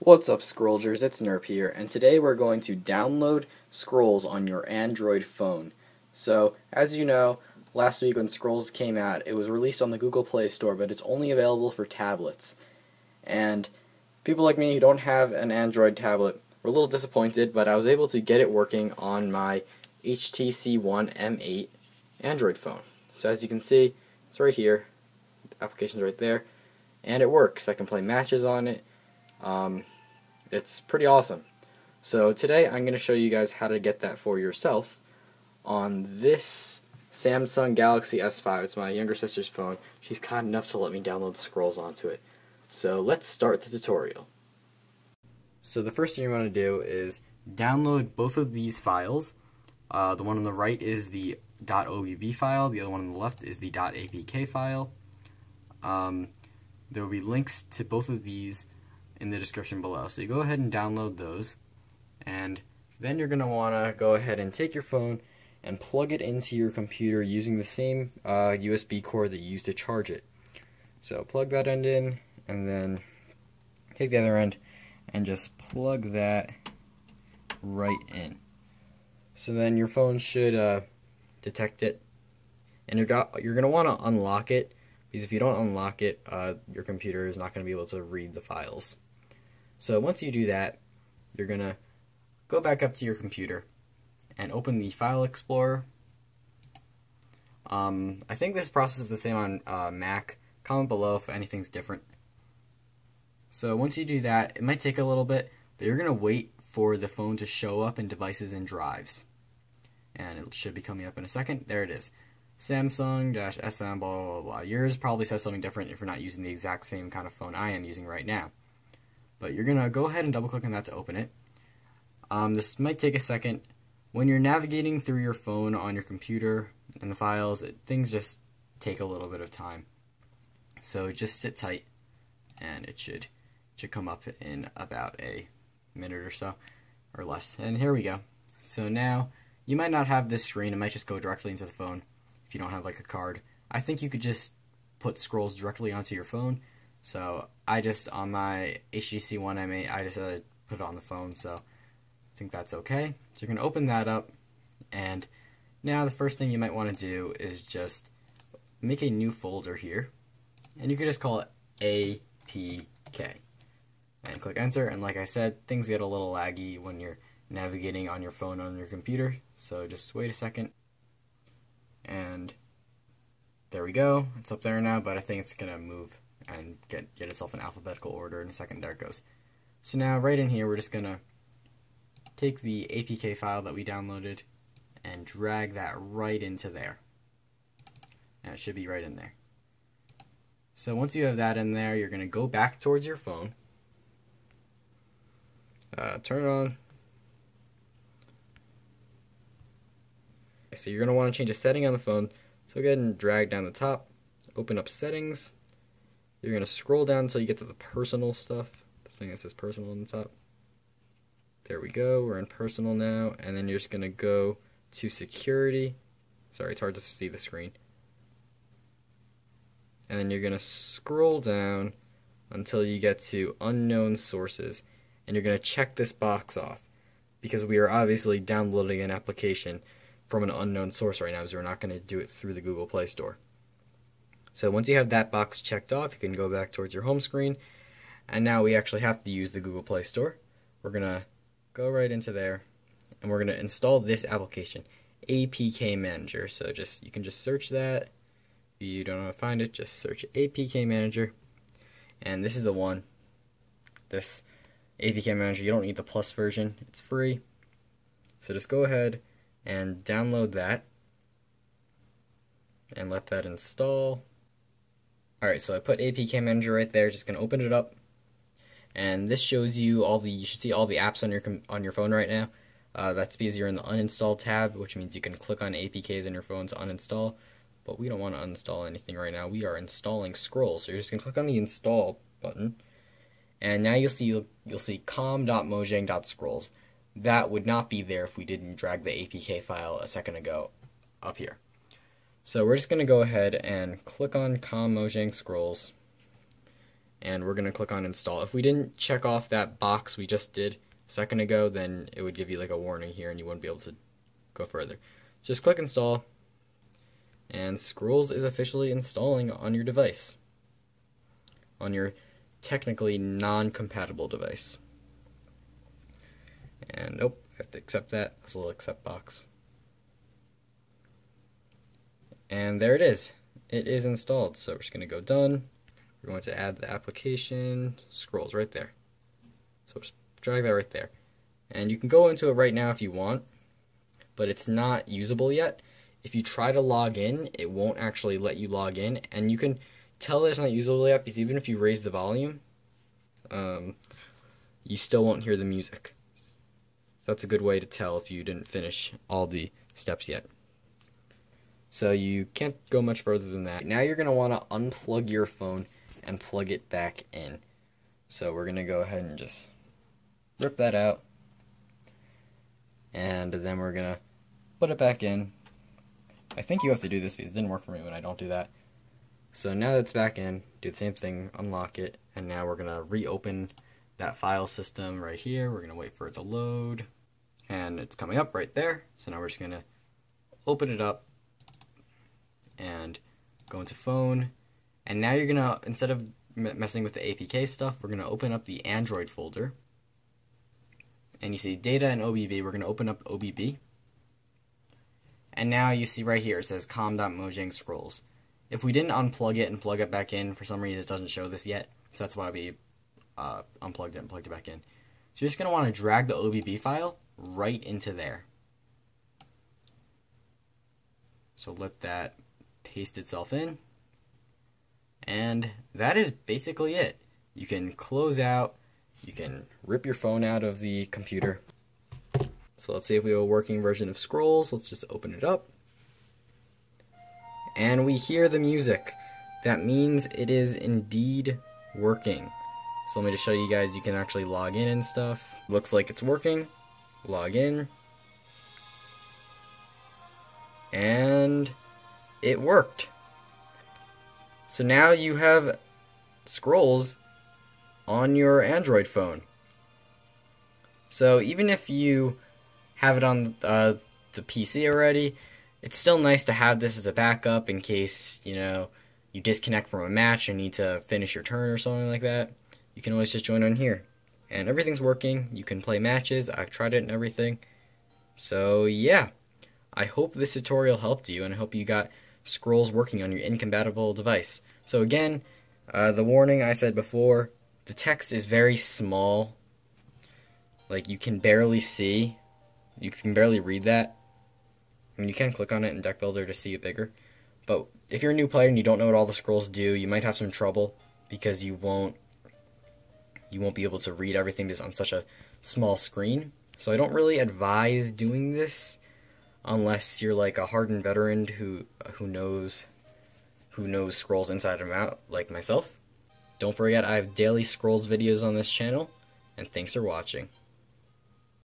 What's up, Scrollgers? It's Nerp here, and today we're going to download Scrolls on your Android phone. So, as you know, last week when Scrolls came out, it was released on the Google Play Store, but it's only available for tablets. And people like me who don't have an Android tablet were a little disappointed, but I was able to get it working on my HTC One M8 Android phone. So as you can see, it's right here, the application's right there, and it works. I can play matches on it. It's pretty awesome. So today I'm going to show you guys how to get that for yourself on this Samsung Galaxy S5. It's my younger sister's phone. She's kind enough to let me download Scrolls onto it. So let's start the tutorial. So the first thing you want to do is download both of these files. The one on the right is the .obb file, the other one on the left is the .apk file. There will be links to both of these in the description below. So you go ahead and download those, and then you're going to want to go ahead and take your phone and plug it into your computer using the same USB cord that you use to charge it. So plug that end in, and then take the other end and just plug that right in. So then your phone should detect it, and you're going to want to unlock it, because if you don't unlock it, your computer is not going to be able to read the files. So once you do that, you're going to go back up to your computer and open the File Explorer. I think this process is the same on Mac. Comment below if anything's different. So once you do that, it might take a little bit, but you're going to wait for the phone to show up in Devices and Drives. And it should be coming up in a second. There it is. Samsung-SM blah blah blah. Yours probably says something different if you're not using the exact same kind of phone I am using right now. But you're going to go ahead and double click on that to open it. This might take a second. When you're navigating through your phone on your computer and the files, things just take a little bit of time. So just sit tight, and it should come up in about a minute or so, or less. And here we go. So now, you might not have this screen. It might just go directly into the phone if you don't have like a card. I think you could just put Scrolls directly onto your phone. So I just, on my HTC One M8, I just put it on the phone, so I think that's okay. So you're going to open that up, and now the first thing you might want to do is just make a new folder here, and you could just call it APK. And click enter, and like I said, things get a little laggy when you're navigating on your phone on your computer, so just wait a second. And there we go, it's up there now, but I think it's going to move and get itself in alphabetical order in a second. There it goes. So now right in here we're just going to take the APK file that we downloaded and drag that right into there. And it should be right in there. So once you have that in there, you're going to go back towards your phone, turn it on. So you're going to want to change a setting on the phone, so go ahead and drag down the top, open up settings. You're going to scroll down until you get to the personal stuff, the thing that says personal on the top. There we go, we're in personal now, and then you're just going to go to security. Sorry, it's hard to see the screen. And then you're going to scroll down until you get to unknown sources, and you're going to check this box off, because we are obviously downloading an application from an unknown source right now, so we're not going to do it through the Google Play Store. So once you have that box checked off, you can go back towards your home screen, and now we actually have to use the Google Play Store. We're going to go right into there, and we're going to install this application, APK Manager. So you can just search that. If you don't know how to find it, just search APK Manager, and this is the one. This APK Manager, you don't need the Plus version, it's free. So just go ahead and download that and let that install. Alright, so I put APK Manager right there, just going to open it up, and this shows you you should see all the apps on your phone right now. That's because you're in the uninstall tab, which means you can click on APKs on your phone to uninstall, but we don't want to uninstall anything right now. We are installing Scrolls, so you're just going to click on the install button, and now you'll see com.mojang.scrolls. That would not be there if we didn't drag the APK file a second ago up here. So we're just going to go ahead and click on com Mojang Scrolls, and we're going to click on install. If we didn't check off that box we just did a second ago, then it would give you like a warning here and you wouldn't be able to go further. Just click install, and Scrolls is officially installing on your device, on your technically non-compatible device. And I have to accept that. There's a little accept box. And there it is. It is installed. So we're just going to go done. We're going to add the application, Scrolls, right there. So just drag that right there. And you can go into it right now if you want, but it's not usable yet. If you try to log in, it won't actually let you log in, and you can tell that it's not usable yet because even if you raise the volume, you still won't hear the music. That's a good way to tell if you didn't finish all the steps yet. So you can't go much further than that. Now you're going to want to unplug your phone and plug it back in. So we're going to go ahead and just rip that out, and then we're going to put it back in. I think you have to do this because it didn't work for me when I don't do that. So now that it's back in, do the same thing, unlock it, and now we're going to reopen that file system right here. We're going to wait for it to load, and it's coming up right there. So now we're just going to open it up and go into phone. And now you're going to, instead of messing with the APK stuff, we're going to open up the Android folder. And you see data and OBB. We're going to open up OBB. And now you see right here, it says com.mojang scrolls. If we didn't unplug it and plug it back in, for some reason it doesn't show this yet. So that's why we unplugged it and plugged it back in. So you're just going to want to drag the OBB file right into there. So let that paste itself in. And that is basically it. You can close out, you can rip your phone out of the computer. So let's see if we have a working version of Scrolls. Let's just open it up. And we hear the music. That means it is indeed working. So let me just show you guys, you can actually log in and stuff. Looks like it's working. Log in. And it worked. So now you have Scrolls on your Android phone. So even if you have it on the PC already, it's still nice to have this as a backup in case, you disconnect from a match and need to finish your turn or something like that. You can always just join on here. And everything's working. You can play matches. I've tried it and everything. So yeah, I hope this tutorial helped you, and I hope you got Scrolls working on your incompatible device. So again, the warning I said before, the text is very small. Like, you can barely see. You can barely read that. I mean, you can click on it in Deck Builder to see it bigger. But if you're a new player and you don't know what all the scrolls do, you might have some trouble because you won't be able to read everything just on such a small screen. So I don't really advise doing this unless you're like a hardened veteran who knows scrolls inside and out, like myself. Don't forget, I have daily Scrolls videos on this channel, and thanks for watching.